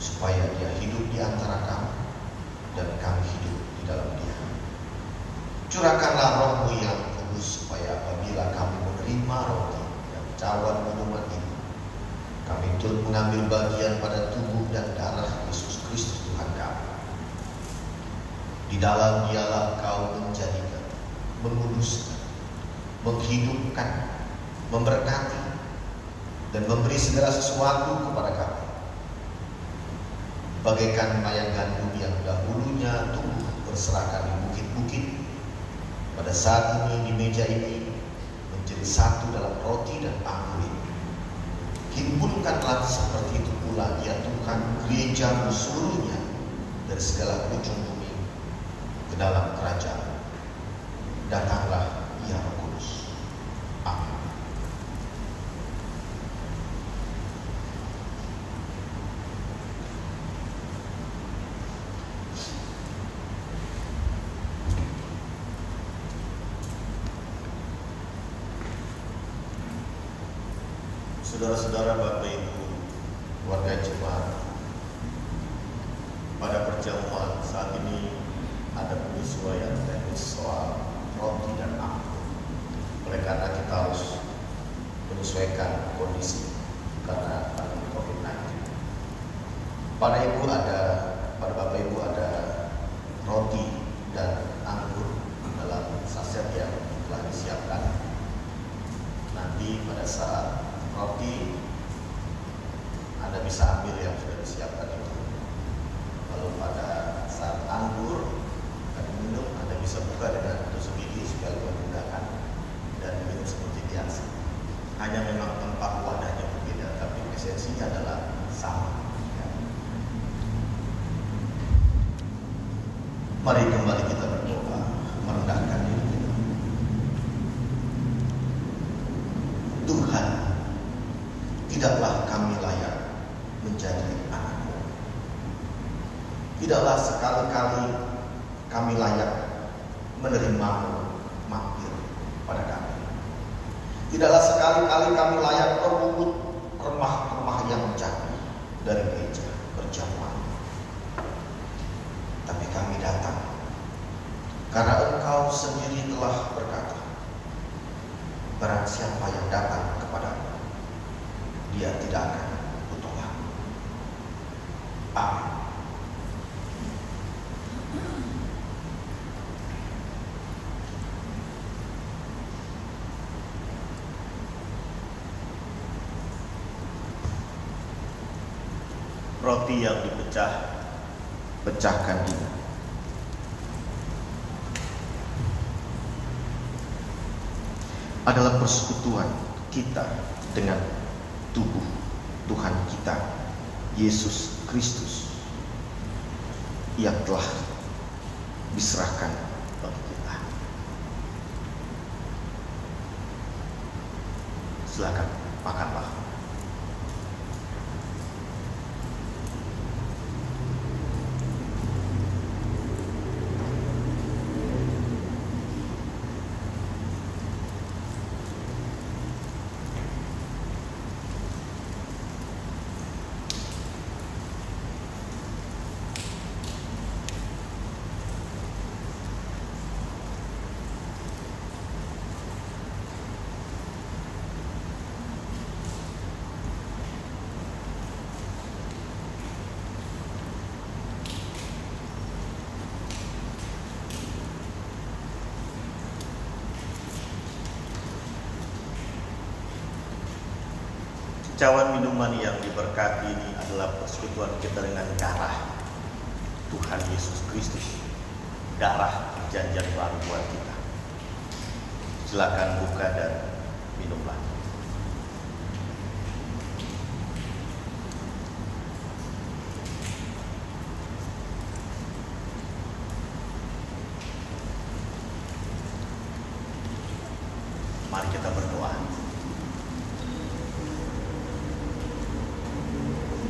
supaya Dia hidup di antara kami dan kami hidup di dalam Dia. Curahkanlah Roh-Mu yang kudus, supaya apabila kami menerima roti dan cawan minuman ini, kami turut mengambil bagian pada tubuh dan darah Yesus Kristus Tuhan kami. Di dalam Dialah Kau menjadikan, menguduskan, menghidupkan, memberkati, dan memberi segala sesuatu kepada kami. Bagaikan mayang gandum yang dahulunya tumbuh berserakan di bukit-bukit, pada saat ini di meja ini menjadi satu dalam roti dan anggur ini. Himpunkanlah seperti itu pula ya Tuhan gereja-Mu seluruhnya dari segala ujung bumi ke dalam kerajaan. Datanglah ya Roh Kudus. Amin. Saudara-saudara, Bapak Ibu, warga jemaat, pada perjamuan saat ini ada penyesuaian teknis soal roti dan anggur. Oleh karena kita harus menyesuaikan kondisi karena pandemi COVID-19. Pada Bapak Ibu ada roti dan anggur dalam saset yang telah disiapkan. Nanti pada saat roti Anda bisa ambil yang sudah disiapkan itu. Lalu pada saat anggur dan minum Anda bisa buka dengan tusuk gigi supaya lebih memudahkan dan minum seperti biasa. Hanya memang tempat wadahnya berbeda, tapi esensinya adalah sama. Mari kembali kita berdoa, merendahkan diri kita. Tuhan, tidaklah kami layak menjadi anak-Mu. Tidaklah sekali-kali kami layak menerima-Mu mampir pada kami. Tidaklah sekali-kali kami layak merebut remah-remah yang canggih dari meja perjamuan. Tapi kami datang karena Engkau sendiri telah berkata, barang siapa yang datang kepadamu, dia tidak akan bertolak. Amin. Roti yang pecahkan ini adalah persekutuan kita dengan tubuh Tuhan kita Yesus Kristus yang telah diserahkan bagi kita. Silakan makanlah. Cawan minuman yang diberkati ini adalah persekutuan kita dengan darah Tuhan Yesus Kristus, darah perjanjian baru buat kita. Silakan buka dan minumlah.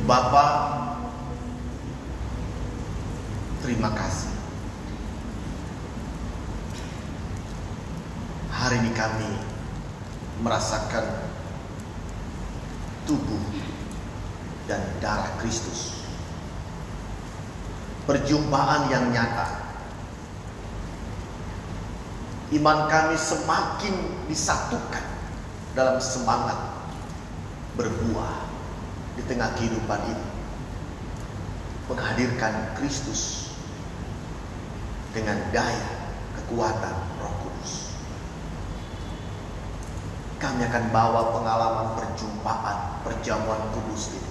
Bapa, terima kasih. Hari ini kami merasakan tubuh dan darah Kristus. Perjumpaan yang nyata. Iman kami semakin disatukan dalam semangat berbuah di tengah kehidupan ini, menghadirkan Kristus dengan daya kekuatan Roh Kudus. Kami akan bawa pengalaman perjumpaan, perjamuan kudus ini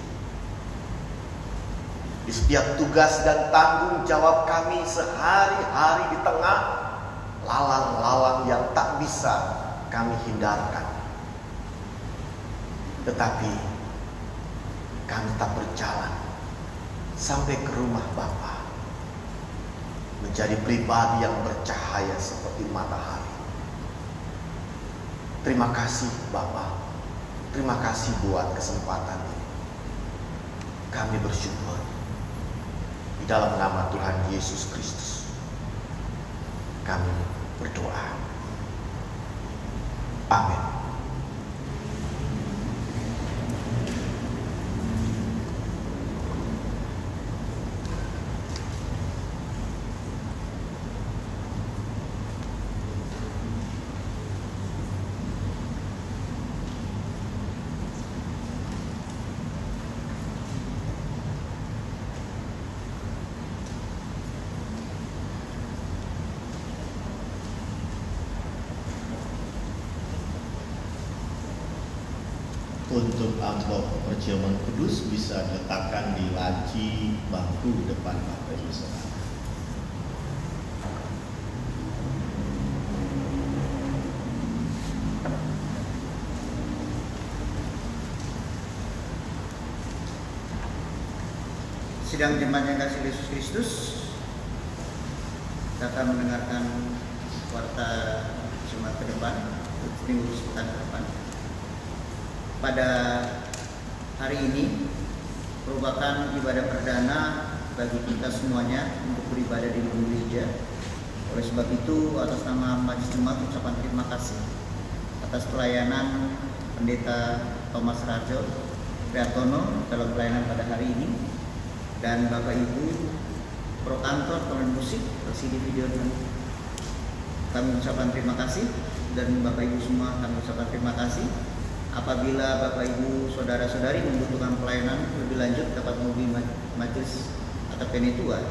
di setiap tugas dan tanggung jawab kami sehari-hari di tengah lalang-lalang yang tak bisa kami hindarkan. Tetapi kami tak berjalan sampai ke rumah Bapa, menjadi pribadi yang bercahaya seperti matahari. Terima kasih Bapa, terima kasih buat kesempatan ini. Kami bersyukur di dalam nama Tuhan Yesus Kristus. Kami berdoa. Amin. Untuk amplop perjamuan kudus bisa diletakkan di laci bangku depan Bapak Ibu Saudara. Sidang jemaat yang kasih Yesus Kristus, kita akan mendengarkan warta Jumat ke depan, minggu sepekan ke depan. Pada hari ini merupakan ibadah perdana bagi kita semuanya untuk beribadah di gedung gereja. Oleh sebab itu, atas nama Majelis Jemaat ucapan terima kasih atas pelayanan Pendeta Thomas Rajo Prihartono dalam pelayanan pada hari ini, dan Bapak Ibu Pro Kantor Pemain Musik CD Video. Kami ucapkan terima kasih, dan Bapak Ibu semua kami ucapkan terima kasih. Apabila Bapak Ibu saudara-saudari membutuhkan pelayanan lebih lanjut, dapat menghubungi majelis atau penitua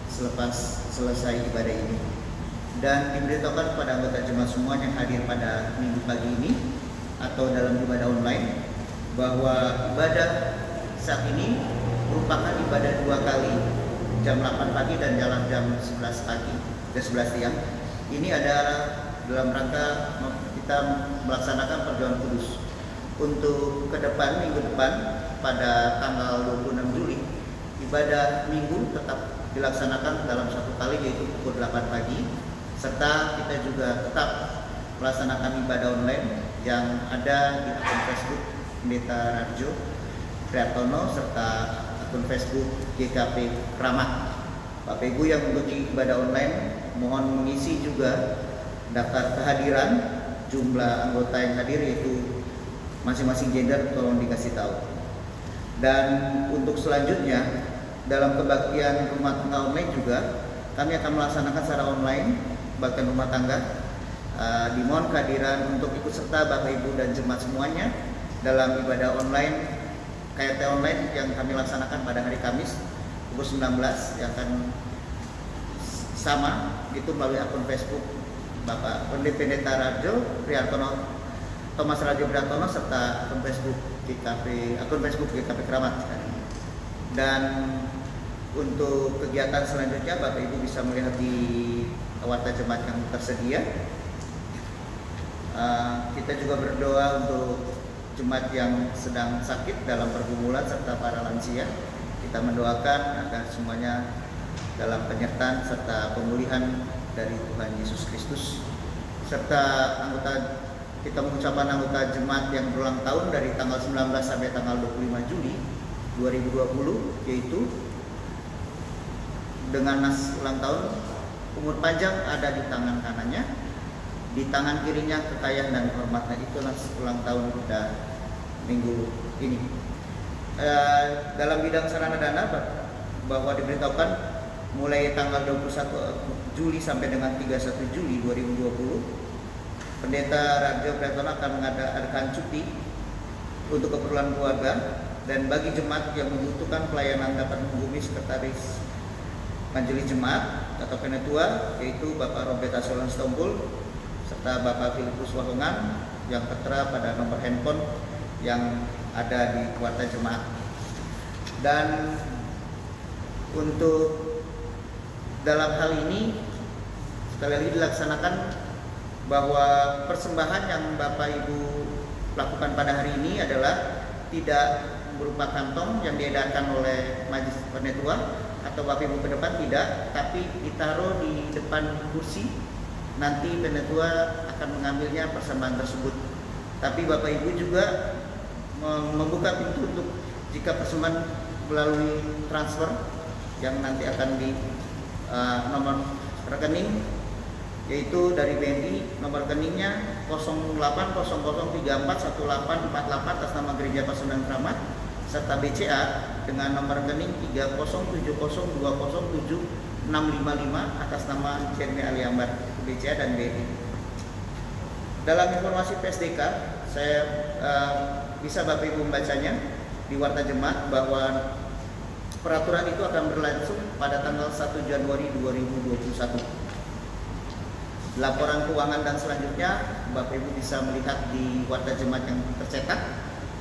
selepas selesai ibadah ini. Dan diberitahukan kepada anggota jemaat semua yang hadir pada minggu pagi ini atau dalam ibadah online bahwa ibadah saat ini merupakan ibadah 2 kali, jam 8 pagi dan jam 11 pagi dan 11 siang. Ini adalah dalam rangka kita melaksanakan perjamuan kudus. Untuk ke depan, minggu depan pada tanggal 26 Juli, ibadah minggu tetap dilaksanakan dalam 1 kali, yaitu pukul 8 pagi, serta kita juga tetap melaksanakan ibadah online yang ada di akun Facebook Pendeta Rajo Prihartono serta akun Facebook GKP Kramat. Bapak Ibu yang mengikuti ibadah online mohon mengisi juga daftar kehadiran, jumlah anggota yang hadir yaitu masing-masing gender tolong dikasih tahu. Dan untuk selanjutnya dalam kebaktian rumah tangga online juga kami akan melaksanakan secara online kebaktian rumah tangga. Dimohon kehadiran untuk ikut serta Bapak Ibu dan jemaat semuanya dalam ibadah online KRT online yang kami laksanakan pada hari Kamis pukul 19 yang akan sama itu melalui akun Facebook Bapak Pendeta Rajo Prihartono Thomas Rajo Prihartono serta akun Facebook GKP Kramat. Dan untuk kegiatan selanjutnya Bapak Ibu bisa melihat di warta jemaat yang tersedia. Kita juga berdoa untuk jemaat yang sedang sakit dalam pergumulan serta para lansia. Kita mendoakan agar semuanya dalam penyertaan serta pemulihan dari Tuhan Yesus Kristus. Serta kita mengucapkan anggota jemaat yang berulang tahun dari tanggal 19 sampai tanggal 25 Juli 2020, yaitu dengan nas ulang tahun, umur panjang ada di tangan kanannya, di tangan kirinya kekayaan dan hormat. Nah, itu nas ulang tahun kita minggu ini. Dalam bidang sarana dana bahwa diberitahukan mulai tanggal 21 Juli sampai dengan 31 Juli 2020, Pendeta Raja Priyatona akan mengadakan cuti untuk keperluan keluarga, dan bagi jemaat yang membutuhkan pelayanan dapat menghubungi Sekretaris Majelis Jemaat atau Penetua, yaitu Bapak Robert Asolan Stompul serta Bapak Filipus Wahongan yang tertera pada nomor handphone yang ada di warta jemaat. Dan untuk dalam hal ini sekali lagi dilaksanakan bahwa persembahan yang Bapak Ibu lakukan pada hari ini adalah tidak berupa kantong yang diedarkan oleh Majelis Penetua atau Bapak Ibu ke depan, tidak, tapi ditaruh di depan kursi. Nanti Penetua akan mengambilnya persembahan tersebut. Tapi Bapak Ibu juga membuka pintu untuk jika persembahan melalui transfer yang nanti akan di nomor rekening, yaitu dari BNI, nomor rekeningnya 0800341848 atas nama Gereja Pasundan Kramat, serta BCA dengan nomor rekening 3070207655 atas nama Jeremy Aliambar, BCA dan BNI. Dalam informasi PSDK, saya bisa Bapak Ibu membacanya di warta jemaat bahwa peraturan itu akan berlangsung pada tanggal 1 Januari 2021. Laporan keuangan dan selanjutnya Bapak Ibu bisa melihat di warta jemaat yang tercetak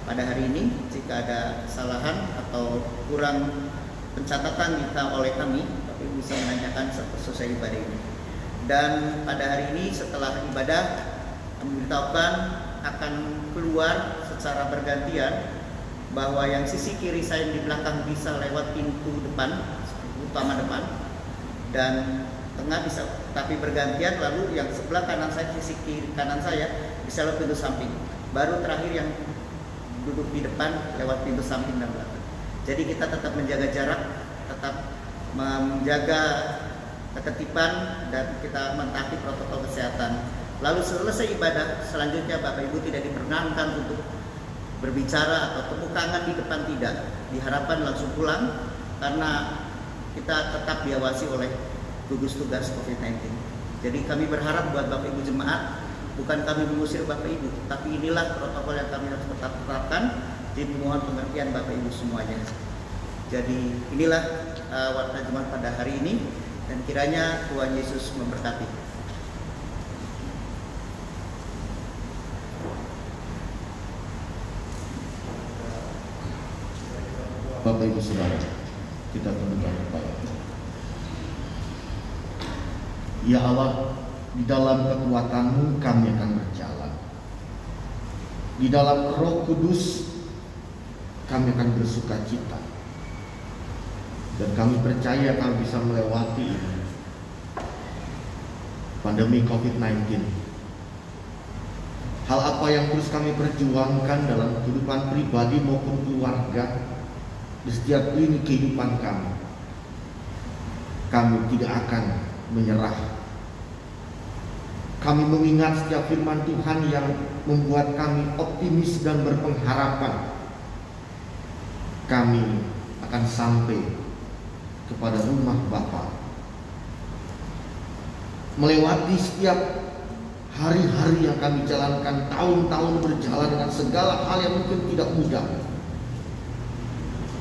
pada hari ini. Jika ada kesalahan atau kurang pencatatan oleh kami, Bapak Ibu bisa menanyakan sesuai ibadah ini. Dan pada hari ini setelah ibadah memberitahukan akan keluar secara bergantian, bahwa yang sisi kiri saya di belakang bisa lewat pintu depan, utama depan, dan tengah bisa, tapi bergantian. Lalu yang sebelah kanan saya, sisi kiri kanan saya bisa lewat pintu samping. Baru terakhir yang duduk di depan lewat pintu samping dan belakang. Jadi kita tetap menjaga jarak, tetap menjaga ketertiban, dan kita mentaati protokol kesehatan. Lalu selesai ibadah, selanjutnya Bapak Ibu tidak diperkenankan untuk berbicara atau tepuk tangan di depan, tidak. Diharapkan langsung pulang karena kita tetap diawasi oleh gugus tugas COVID-19. Jadi kami berharap buat Bapak Ibu jemaat, bukan kami mengusir Bapak Ibu, tapi inilah protokol yang kami harus tetap terapkan. Jadi mohon pengertian Bapak Ibu semuanya. Jadi inilah warta jemaat pada hari ini, dan kiranya Tuhan Yesus memberkati. Bapak Ibu Saudara, kita tundukkan kepala. Ya Allah, di dalam kekuatan-Mu kami akan berjalan. Di dalam Roh Kudus kami akan bersuka cita. Dan kami percaya kami bisa melewati pandemi COVID-19. Hal apa yang terus kami perjuangkan dalam kehidupan pribadi maupun keluarga, di setiap lini kehidupan kami tidak akan menyerah. Kami mengingat setiap firman Tuhan yang membuat kami optimis dan berpengharapan kami akan sampai kepada rumah Bapa. Melewati setiap hari-hari yang kami jalankan, tahun-tahun berjalan dengan segala hal yang mungkin tidak mudah.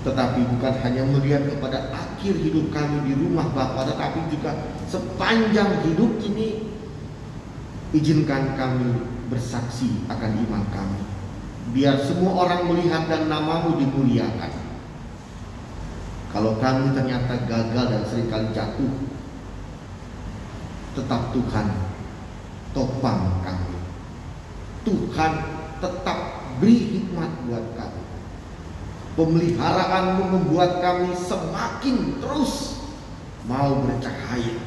Tetapi bukan hanya melihat kepada akhir hidup kami di rumah Bapa, tetapi juga sepanjang hidup ini izinkan kami bersaksi akan iman kami. Biar semua orang melihat dan nama-Mu dimuliakan. Kalau kami ternyata gagal dan seringkali jatuh, tetap Tuhan topang kami. Tuhan tetap beri hikmat buat kami. Pemeliharaan-Mu membuat kami semakin terus mau bercahaya.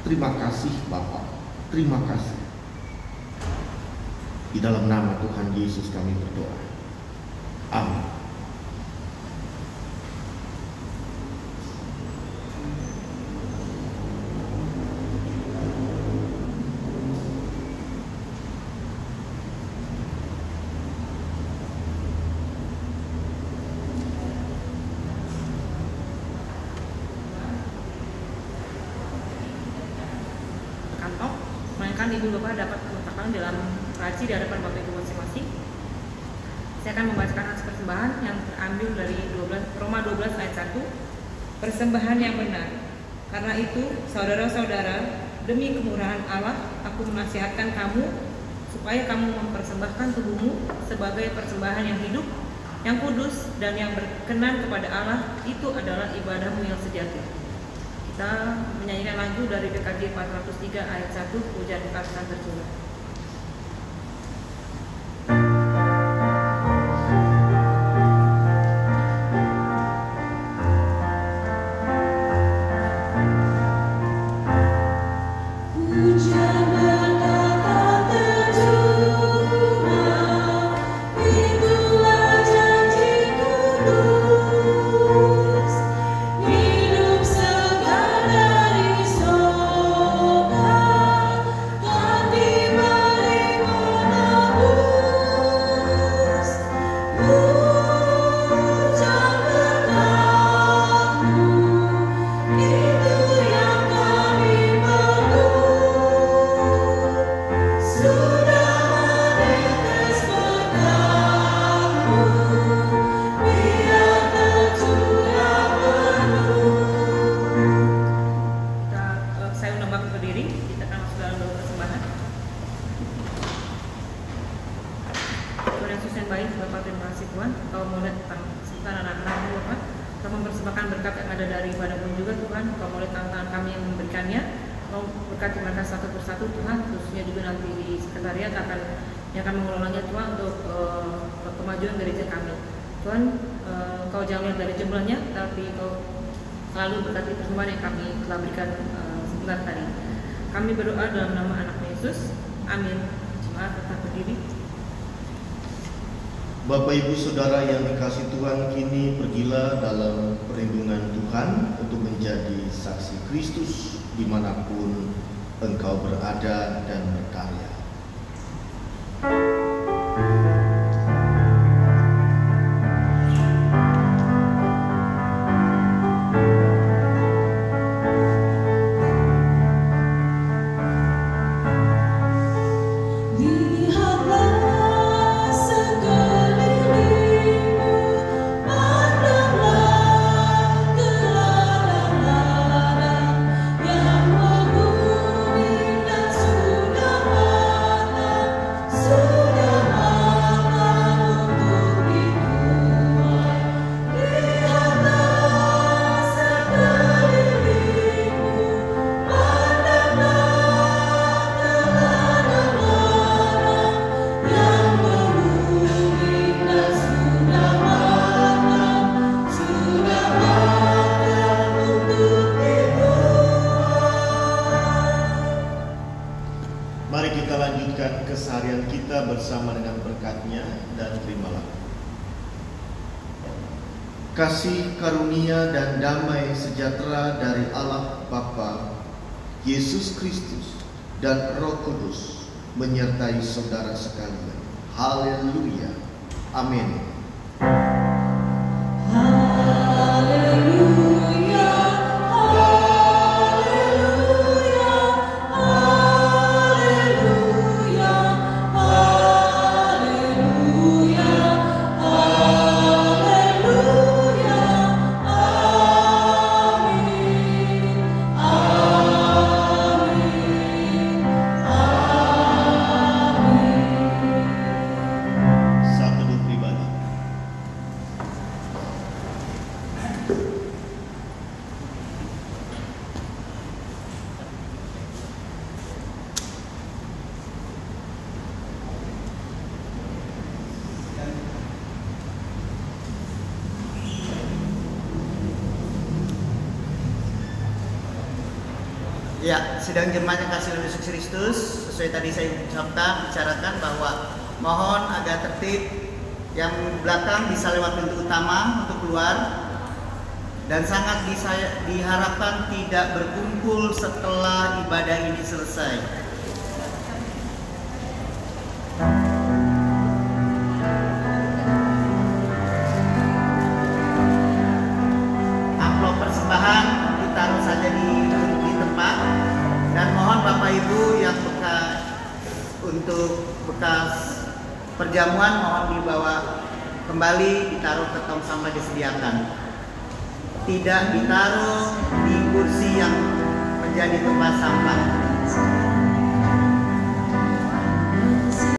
Terima kasih Bapa, terima kasih. Di dalam nama Tuhan Yesus kami berdoa. Amin. silakan Ibu Bapak dapat meletakkan dalam laci di hadapan Bapak Ibu masing-masing. Saya akan membacakan hasil persembahan yang terambil dari Roma 12 ayat 1. Persembahan yang benar. Karena itu, saudara-saudara, demi kemurahan Allah, aku menasihatkan kamu supaya kamu mempersembahkan tubuhmu sebagai persembahan yang hidup, yang kudus, dan yang berkenan kepada Allah. Itu adalah ibadahmu yang sejati. Kita menyanyikan lagu dari PKJ 403 ayat 1, Pujian Kasih Tercurah. Kami berdoa dalam nama anak Yesus. Amin. Jemaat tetap berdiri. Bapak Ibu Saudara yang dikasihi Tuhan, kini pergilah dalam perlindungan Tuhan untuk menjadi saksi Kristus dimanapun engkau berada dan berkarya. Keseharian kita bersama dengan berkat-Nya, dan terimalah. Kasih karunia dan damai sejahtera dari Allah Bapa, Yesus Kristus, dan Roh Kudus menyertai saudara sekalian. Haleluya. Amin. Ya, sidang jemaat yang kasih Yesus Kristus, sesuai tadi saya bicarakan bahwa mohon agak tertib, yang belakang bisa lewat pintu utama untuk keluar, dan sangat diharapkan tidak berkumpul setelah ibadah ini selesai. Amplop persembahan ditaruh saja di tempat, dan mohon Bapak Ibu yang Untuk bekas perjamuan mohon dibawa kembali, ditaruh ke tong sampah disediakan. Tidak ditaruh di kursi yang menjadi tempat sampah.